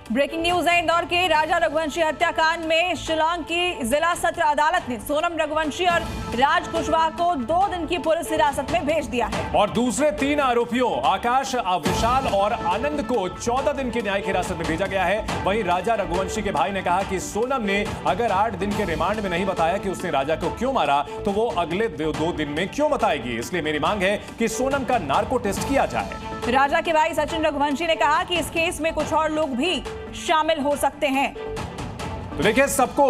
Breaking news है। इंदौर के राजा रघुवंशी हत्याकांड में शिलांग की जिला सत्र अदालत ने सोनम रघुवंशी और राज कुशवाहा को 2 दिन की पुलिस हिरासत में भेज दिया है और दूसरे 3 आरोपियों आकाश, विशाल और आनंद को 14 दिन की न्यायिक हिरासत में भेजा गया है। वहीं राजा रघुवंशी के भाई ने कहा कि सोनम ने अगर 8 दिन के रिमांड में नहीं बताया कि उसने राजा को क्यों मारा तो वो अगले 2 दिन में क्यों बताएगी। इसलिए मेरी मांग है कि सोनम का नार्को टेस्ट किया जाए। राजा के भाई सचिन रघुवंशी ने कहा कि इस केस में कुछ और लोग भी शामिल हो सकते हैं। तो देखिए, सबको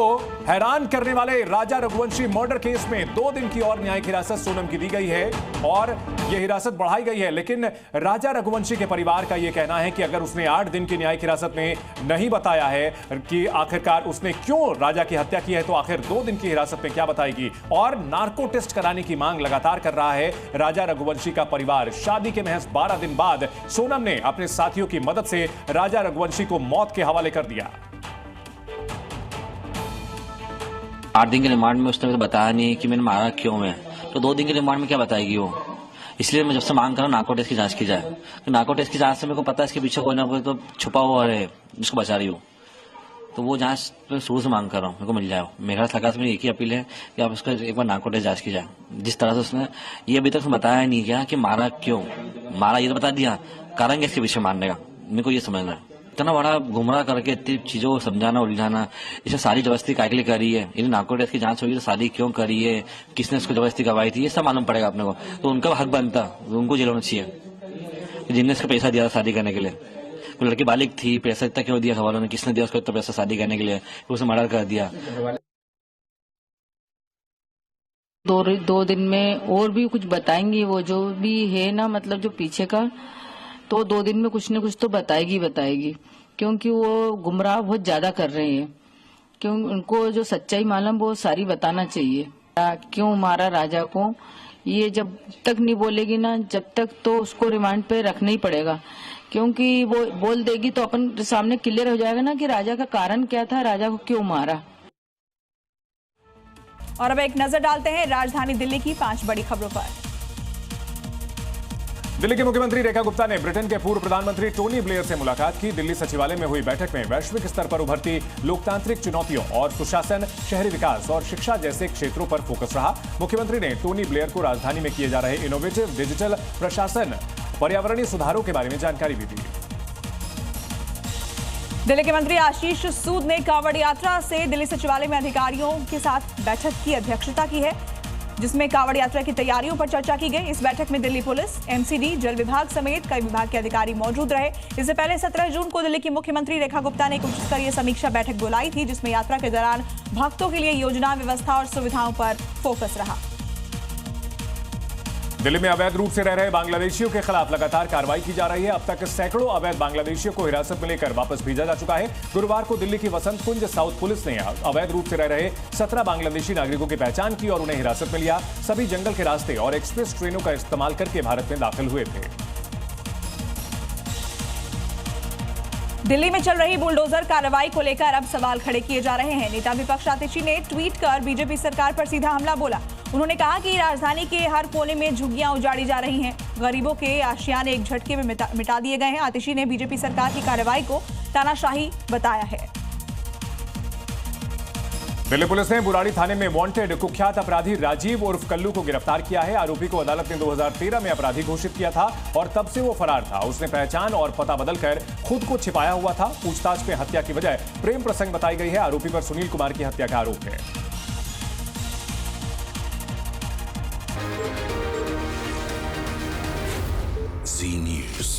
हैरान करने वाले राजा रघुवंशी मर्डर केस में 2 दिन की और न्यायिक हिरासत सोनम की दी गई है और यह हिरासत बढ़ाई गई है। लेकिन राजा रघुवंशी के परिवार का यह कहना है कि अगर उसने 8 दिन की न्यायिक हिरासत में नहीं बताया है कि आखिरकार उसने क्यों राजा की हत्या की है तो आखिर 2 दिन की हिरासत में क्या बताएगी। और नार्को टेस्ट कराने की मांग लगातार कर रहा है राजा रघुवंशी का परिवार। शादी के महज 12 दिन बाद सोनम ने अपने साथियों की मदद से राजा रघुवंशी को मौत के हवाले कर दिया। 8 दिन के रिमांड में उसने तो बताया नहीं कि मैंने मारा क्यों है, तो 2 दिन के रिमांड में क्या बताएगी वो। इसलिए मैं जब से मांग कर रहा हूँ नार्को टेस्ट की जांच की जाए। तो नार्को टेस्ट की जांच से मेरे को पता है इसके पीछे कोई ना कोई तो छुपा हुआ है जिसको बचा रही हो, तो वो जांच मैं शुरू से मांग कर रहा हूँ मेरे को मिल जाए। मेरा सरकार से मेरी एक ही अपील है कि आप उसका एक बार नार्को टेस्ट जांच की जाए। जिस तरह से उसने ये अभी तक बताया नहीं क्या कि मारा क्यों, मारा ये तो बता दिया, कारण इसके पीछे मारने का मेरे को ये समझना है। इतना बड़ा गुमराह करके इतनी चीजों को समझाना उलझाना, इसे सारी जबरदस्ती काय के लिए करी है। यदि नार्को टेस्ट की जांच होगी तो शादी क्यों करी है, किसने उसको जबरदस्ती करवाई थी, ये सब मालूम पड़ेगा अपने को। तो उनका हक बनता, उनको जेल होना चाहिए जिनने इसका पैसा दिया था शादी करने के लिए। कोई लड़की बालिग थी, पैसा इतना क्यों दिया खवालों ने, किसने दिया उसको इतना पैसा शादी करने के लिए, उसे मर्डर कर दिया। 2 दिन में और भी कुछ बताएंगी वो जो भी है ना, मतलब जो पीछे का, तो 2 दिन में कुछ न कुछ तो बताएगी क्योंकि वो गुमराह बहुत ज्यादा कर रहे हैं। क्यों उनको जो सच्चाई मालूम वो सारी बताना चाहिए। क्यों मारा राजा को, ये जब तक नहीं बोलेगी ना, जब तक तो उसको रिमांड पे रखना ही पड़ेगा। क्योंकि वो बोल देगी तो अपन सामने क्लियर हो जाएगा ना कि राजा का कारण क्या था, राजा को क्यों मारा। और अब एक नजर डालते हैं राजधानी दिल्ली की 5 बड़ी खबरों पर। दिल्ली की मुख्यमंत्री रेखा गुप्ता ने ब्रिटेन के पूर्व प्रधानमंत्री टोनी ब्लेयर से मुलाकात की। दिल्ली सचिवालय में हुई बैठक में वैश्विक स्तर पर उभरती लोकतांत्रिक चुनौतियों और सुशासन, शहरी विकास और शिक्षा जैसे क्षेत्रों पर फोकस रहा। मुख्यमंत्री ने टोनी ब्लेयर को राजधानी में किए जा रहे इनोवेटिव डिजिटल प्रशासन, पर्यावरणीय सुधारों के बारे में जानकारी भी दी। दिल्ली के मंत्री आशीष सूद ने कांवड़ यात्रा से दिल्ली सचिवालय में अधिकारियों के साथ बैठक की अध्यक्षता की है, जिसमें कांवड़ यात्रा की तैयारियों पर चर्चा की गई। इस बैठक में दिल्ली पुलिस, एमसीडी, जल विभाग समेत कई विभाग के अधिकारी मौजूद रहे। इससे पहले 17 जून को दिल्ली की मुख्यमंत्री रेखा गुप्ता ने एक उच्च स्तरीय समीक्षा बैठक बुलाई थी, जिसमें यात्रा के दौरान भक्तों के लिए योजना, व्यवस्था और सुविधाओं पर फोकस रहा। दिल्ली में अवैध रूप से रह रहे बांग्लादेशियों के खिलाफ लगातार कार्रवाई की जा रही है। अब तक सैकड़ों अवैध बांग्लादेशियों को हिरासत में लेकर वापस भेजा जा चुका है। गुरुवार को दिल्ली की वसंत कुंज साउथ पुलिस ने अवैध रूप से रह रहे 17 बांग्लादेशी नागरिकों की पहचान की और उन्हें हिरासत में लिया। सभी जंगल के रास्ते और एक्सप्रेस ट्रेनों का इस्तेमाल करके भारत में दाखिल हुए थे। दिल्ली में चल रही बुलडोजर कार्रवाई को लेकर अब सवाल खड़े किए जा रहे हैं। नेता विपक्ष आतिशी ने ट्वीट कर बीजेपी सरकार पर सीधा हमला बोला। उन्होंने कहा कि राजधानी के हर कोने में झुग्गियां उजाड़ी जा रही हैं, गरीबों के आशियाने एक झटके में मिटा दिए गए हैं। आतिशी ने बीजेपी सरकार की कार्रवाई को तानाशाही बताया है। दिल्ली पुलिस ने बुराड़ी थाने में वांटेड कुख्यात अपराधी राजीव उर्फ कल्लू को गिरफ्तार किया है। आरोपी को अदालत ने 2013 में अपराधी घोषित किया था और तब से वो फरार था। उसने पहचान और पता बदलकर खुद को छिपाया हुआ था। पूछताछ में हत्या की वजह प्रेम प्रसंग बताई गई है। आरोपी पर सुनील कुमार की हत्या का आरोप है। Zee News.